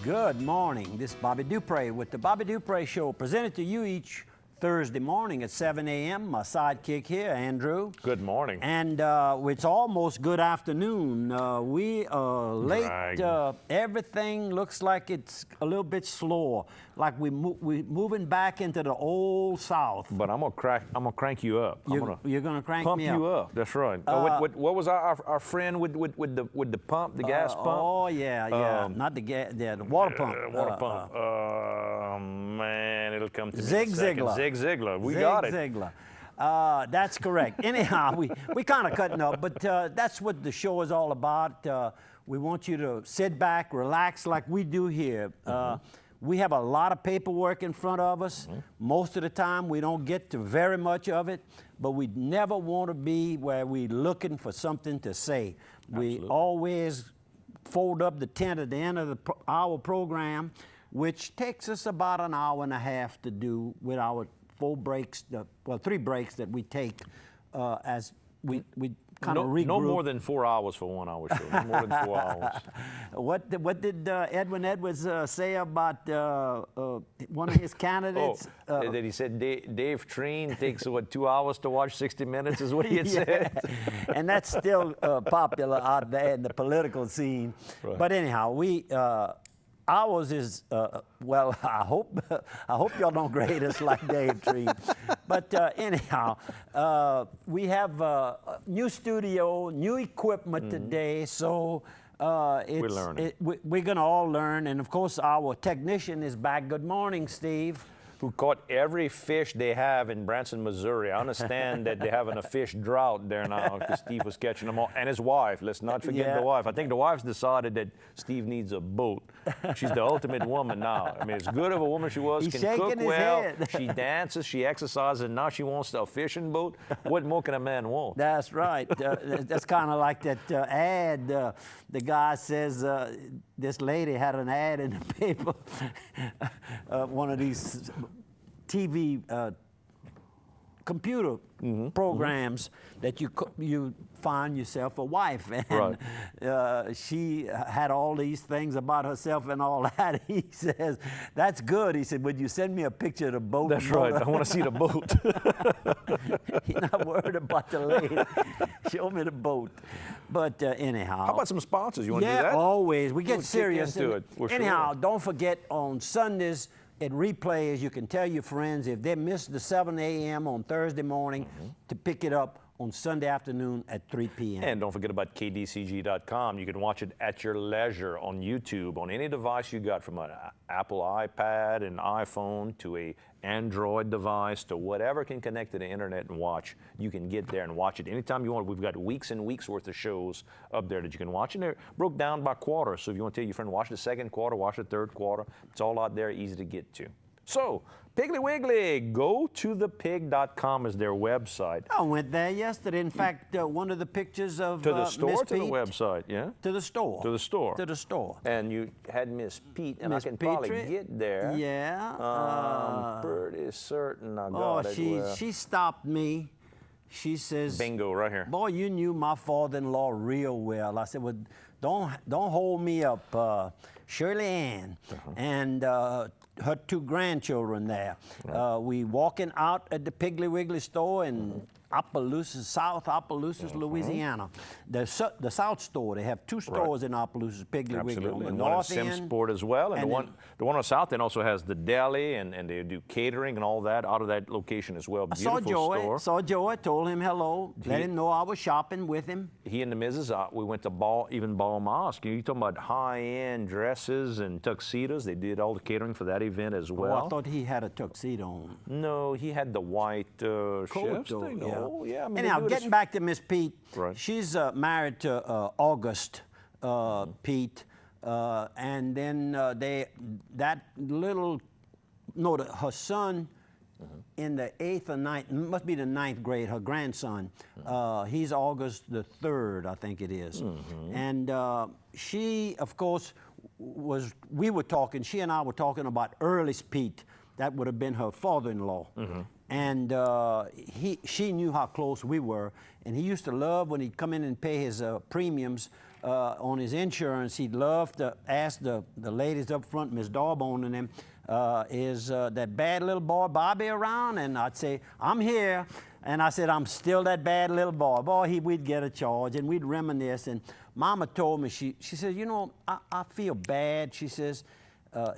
Good morning. This is Bobby Dupre with the Bobby Dupre Show, presented to you each Thursday morning at 7 a.m. My sidekick here, Andrew. Good morning. And it's almost good afternoon. We are late. Everything looks like it's a little bit slower, like we're moving back into the old South. But I'm gonna crank you up. You're gonna crank pump me up. you up. That's right. What was our friend with the pump, the gas pump? Oh yeah. Not the gas, the water pump. Water pump. Man, it'll come to Zig me in a second. Ziglar. Zig Ziglar. We got it. Zig Ziglar. That's correct. Anyhow, we kind of cutting up, but that's what the show is all about. We want you to sit back, relax like we do here. We have a lot of paperwork in front of us. Most of the time, we don't get to very much of it, but we never want to be where we're looking for something to say. Absolutely. We always fold up the tent at the end of our program, which takes us about an hour and a half to do with our 4 breaks, 3 breaks that we take as we kind of regroup. No more than 4 hours for 1 hour show. No more than 4 hours. What did Edwin Edwards say about one of his candidates? That he said Dave Treen takes, 2 hours to watch 60 Minutes is what he had said. And that's still popular out there in the political scene. Right. But anyhow, ours is, well, I hope y'all don't grade us like Dave Tree. But anyhow, we have a new studio, new equipment today, so we're learning. We're going to all learn. And of course, our technician is back. Good morning, Steve. Who caught every fish they have in Branson, Missouri. I understand that they're having a fish drought there now because Steve was catching them all. And his wife, let's not forget the wife. I think the wife's decided that Steve needs a boat. She's the ultimate woman now. I mean, as good of a woman she was, He's can cook well, head. she dances, she exercises, and now she wants a fishing boat. What more can a man want? That's right. That's kind of like that ad. The guy says, this lady had an ad in the paper, one of these TV computer programs that you find yourself a wife, and she had all these things about herself and all that. He says, "That's good." He said, "Would you send me a picture of the boat?" That's right. I want to see the boat. He's not worried about the lady. Show me the boat. But anyhow. How about some sponsors? You want to do that? Yeah, always. We get serious. Into it. Anyhow, don't forget on Sundays, it replays. You can tell your friends if they missed the 7 a.m. on Thursday morning to pick it up on Sunday afternoon at 3 p.m. And don't forget about kdcg.com. You can watch it at your leisure on YouTube, on any device you got, from an Apple iPad, an iPhone, to a Android device, to whatever can connect to the internet and watch. You can get there and watch it anytime you want. We've got weeks and weeks worth of shows up there that you can watch, and they're broke down by quarter. So if you want to tell your friend, watch the second quarter, watch the third quarter, it's all out there, easy to get to. So, Piggly Wiggly, go to thepig.com is their website. I went there yesterday. In fact, one of the pictures of to the store, Miss to the Pete, website, yeah? To the store. To the store. To the store. And you had Miss Pete, and Miss I can Petrie, probably get there. Yeah. I'm pretty certain I got it. She stopped me. She says, bingo, right here. "Boy, you knew my father-in-law real well." I said, "Well, don't hold me up." Shirley Ann and her 2 grandchildren there. Right. We walking out at the Piggly Wiggly store in Opelousas, South Opelousas, Louisiana. The South store, they have 2 stores in Opelousas, Piggly Wiggly. On the and north one in end, Simpsport as well. And the one on the south end also has the deli, and they do catering and all that out of that location as well. Beautiful Saw Joey, told him hello, let him know I was shopping with him. He and the missus, we went to Ball Mosque. You're talking about high-end dresses and tuxedos. They did all the catering for that event as well. Oh, I thought he had a tuxedo on. No, he had the white chef's thing. Yeah. Oh, yeah. I mean, anyhow, getting back to Miss Pete, she's married to August Pete, and then her son in the 8th or 9th, must be the 9th grade, her grandson, he's August the 3rd, I think it is. And she, of course, she and I were talking about Early Pete. That would have been her father-in-law. And she knew how close we were. And he used to love when he'd come in and pay his premiums on his insurance. He'd love to ask the ladies up front, Miss Darbone and them, is that bad little boy Bobby around? And I'd say, I'm here. And I said, I'm still that bad little boy. Boy, we'd get a charge, and we'd reminisce. And Mama told me, she said, you know, I feel bad. She says,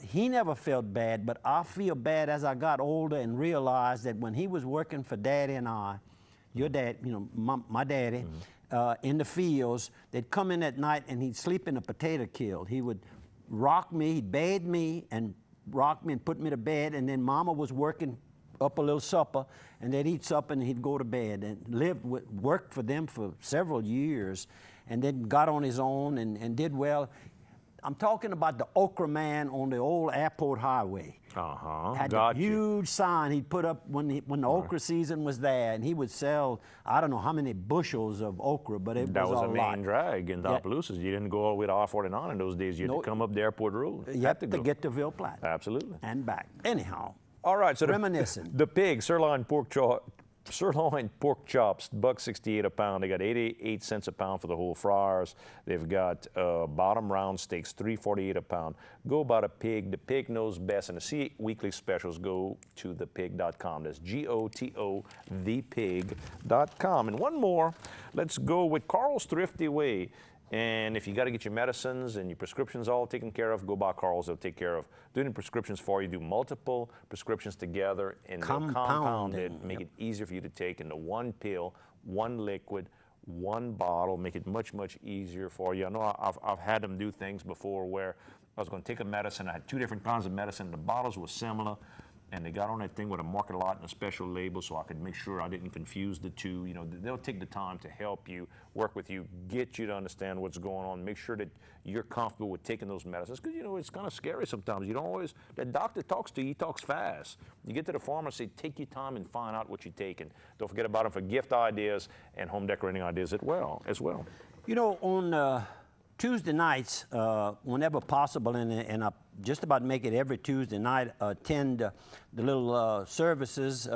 he never felt bad, but I feel bad as I got older and realized that when he was working for Daddy and I, your dad, you know, my daddy, in the fields, they'd come in at night and he'd sleep in a potato field. He would rock me, he'd bathe me and rock me and put me to bed, and then Mama was working up a little supper, and they'd eat supper and he'd go to bed, and worked for them for several years, and then got on his own and did well. I'm talking about the Okra Man on the old airport highway. Had a huge sign he'd put up when the okra season was there, and he would sell, I don't know how many bushels of okra, but it was a lot. That was a main drag in Opelousas. You didn't go all the way to I-49 in those days. You had to come up the airport road. You had to get to Ville Platte. Absolutely. And back. Anyhow. All right, so reminiscing. The pig, sirloin pork chops, $1.68 a pound. They got 88 cents a pound for the whole fryers. They've got bottom round steaks, $3.48 a pound. Go by the pig. The pig knows best. And to see weekly specials, go to thepig.com. That's GOTO, thepig.com. And one more, let's go with Carl's Thrifty Way. And if you got to get your medicines and your prescriptions all taken care of, go by Carl's. They'll take care of doing the prescriptions for you. Do multiple prescriptions together and they'll compound it, make it easier for you to take into one pill, one liquid, one bottle, make it much, much easier for you. I know I've had them do things before where I was going to take a medicine. I had two different kinds of medicine. The bottles were similar. And they got on that thing with a market lot and a special label so I could make sure I didn't confuse the two. You know, they'll take the time to help you, work with you, get you to understand what's going on, make sure that you're comfortable with taking those medicines. Because, you know, it's kind of scary sometimes. You don't always, that doctor talks to you, he talks fast. You get to the pharmacy, take your time and find out what you're taking. Don't forget about them for gift ideas and home decorating ideas as well. You know, on Tuesday nights, whenever possible, and I just about make it every Tuesday night, attend the little services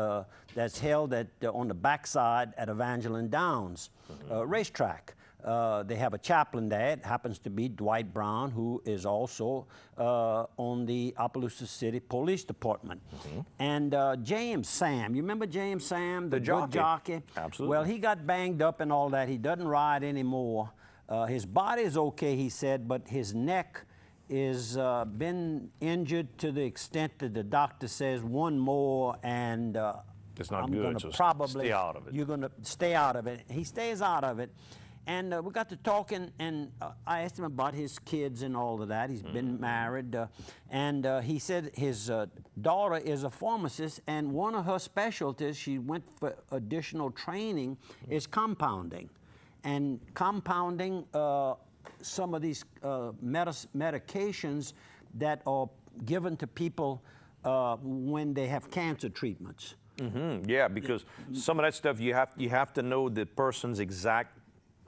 that's held on the backside at Evangeline Downs racetrack. They have a chaplain there. It happens to be Dwight Brown, who is also on the Opelousas City Police Department. And James Sam, you remember James Sam, the good jockey? Absolutely. Well, he got banged up and all that. He doesn't ride anymore. His body is okay, he said, but his neck is been injured to the extent that the doctor says one more, and it's not I'm good, gonna so probably stay out of it. You're going to stay out of it. He stays out of it. And we got to talking, and I asked him about his kids and all of that. He's been married, and he said his daughter is a pharmacist, and one of her specialties, she went for additional training, is compounding. And compounding some of these medications that are given to people when they have cancer treatments. Yeah, because some of that stuff you have to know the person's exact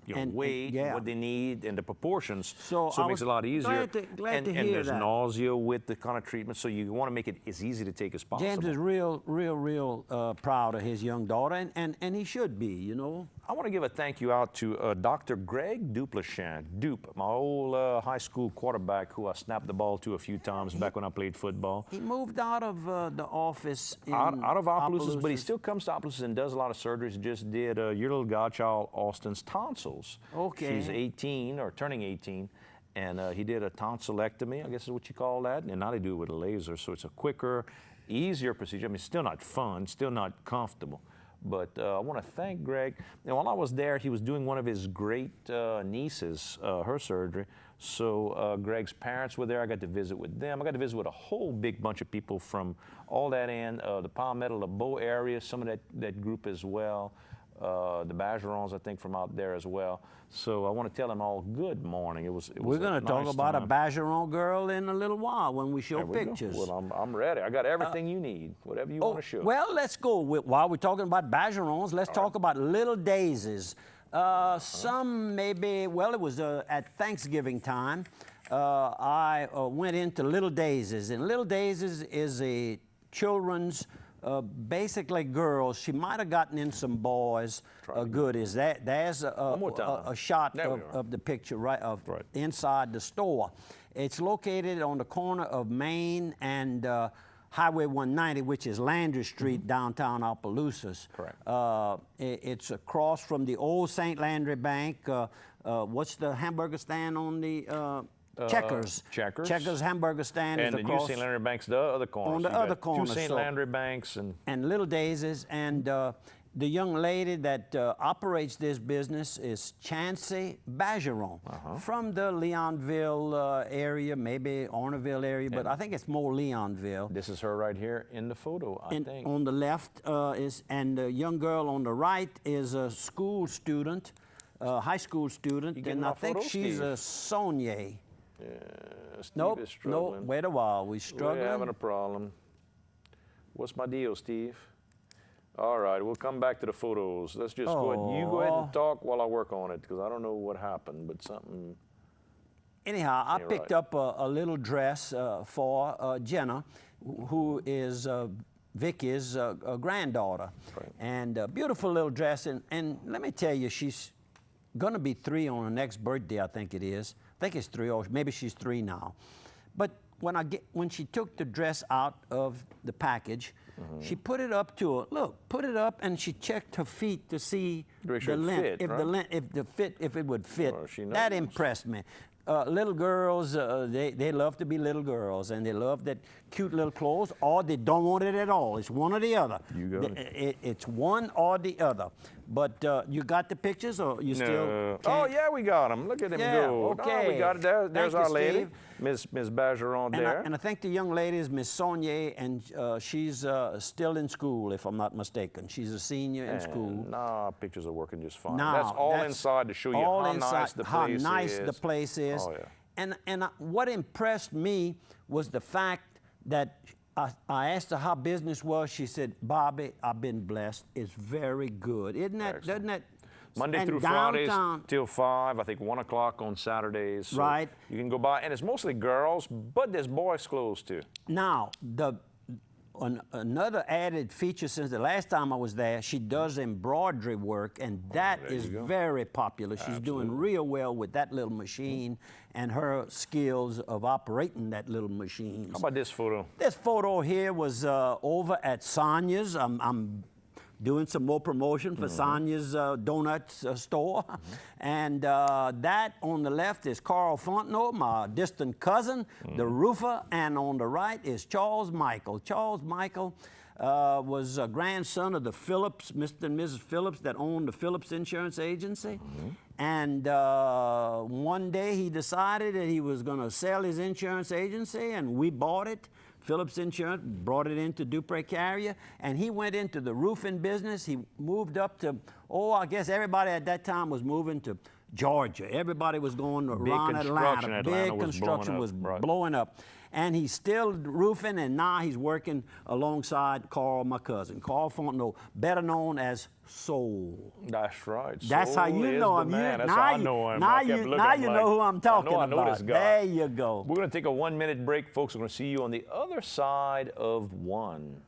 weight, what they need, and the proportions. So it makes it a lot easier. Glad to hear and there's that. nausea with the kind of treatment, so you want to make it as easy to take as possible. James is real proud of his young daughter, and he should be, you know. I want to give a thank you out to Dr. Greg Duplichamp, my old high school quarterback who I snapped the ball to a few times back when I played football. He moved out of the office in out of Opelousas, but he still comes to Opelousas and does a lot of surgeries. He just did your little godchild Austin's tonsils. Okay. She's 18 or turning 18. And he did a tonsillectomy, I guess is what you call that. And now they do it with a laser, so it's a quicker, easier procedure. I mean, it's still not fun, still not comfortable. But I want to thank Greg. And while I was there, he was doing one of his great nieces, her surgery. So Greg's parents were there. I got to visit with them. I got to visit with a whole big bunch of people from all that end, the Palmetto, the Beau area, some of that group as well. The Bergerons, I think, from out there as well. So I want to tell them all good morning. We're going to talk about a Bergeron girl in a little while when we show pictures. Well, I'm ready. I got everything you need, whatever you want to show. Well, let's go. While we're talking about Bergerons, let's talk about Little Daisies. Some maybe, well, it was at Thanksgiving time. I went into Little Daisies, and Little Daisies is a children's basically girls. She might have gotten in some boys. Goodies. There's a shot of the picture right inside the store. It's located on the corner of Main and Highway 190, which is Landry Street, downtown Opelousas. Correct. It's across from the old St. Landry Bank. What's the hamburger stand on the Checkers? Checkers hamburger stand is across. And the new St. Landry Bank's the other corner. On the other corner. Two St. Landry Banks. And Little Daisies. And the young lady that operates this business is Chancey Bergeron from the Leonville area, maybe Orneville area, but I think it's more Leonville. This is her right here in the photo, I think. On the left and the young girl on the right is a school student, high school student, and I think she's a Sonia. Yeah, Steve is struggling. Nope, wait a while, we're struggling. We're having a problem. What's my deal, Steve? All right, we'll come back to the photos. Let's just go ahead. You go ahead and talk while I work on it, because I don't know what happened, but something. Anyhow, I picked up a little dress for Jenna, who is Vicky's granddaughter. Right. And a beautiful little dress. And let me tell you, she's going to be 3 on her next birthday, I think it is. I think it's 3, or maybe she's 3 now. But when she took the dress out of the package, she put it up to her. Look, put it up, and she checked her feet to see the length, if it would fit. Well, that impressed me. Little girls, they love to be little girls, and they love that cute little clothes, or they don't want it at all. It's one or the other. You got it. It's one or the other. But you got the pictures, or you still can't? Oh, yeah, we got them. Look at them go. Okay. Oh, we got it. There's our lady, Steve. Miss Bergeron there. And I think the young lady is Miss Sonia, and she's still in school, if I'm not mistaken. She's a senior in school. Nah, pictures are working just fine. Nah, that's all inside to show you how nice the place is. is. Oh, yeah. And what impressed me was the fact that I asked her how business was. She said, Bobby, I've been blessed. It's very good. Isn't that, doesn't that? Monday through Fridays till 5, I think 1 o'clock on Saturdays. So right. You can go by, and it's mostly girls, but there's boys clothes too. Now, another added feature since the last time I was there, she does embroidery work, and that is very popular. She's doing real well with that little machine and her skills of operating that little machine. How about this photo? This photo here was over at Sonia's. I'm doing some more promotion for Sonia's Donuts store. And that on the left is Carl Fontenot, my distant cousin, the roofer, and on the right is Charles Michael. Charles Michael was a grandson of the Phillips, Mr. and Mrs. Phillips, that owned the Phillips Insurance Agency. And one day he decided that he was going to sell his insurance agency, and we bought it. Phillips Insurance brought it into Dupree Carrier, and he went into the roofing business. He moved up to, I guess everybody at that time was moving to Georgia. Everybody was going around Atlanta. Big construction was blowing up. And he's still roofing, and now he's working alongside Carl, my cousin. Carl Fontenot, better known as Soul. That's right. That's how you know him. That's how I know him. Now you know who I'm talking about. I know this guy. There you go. We're going to take a 1-minute break, folks. We're going to see you on the other side of 1.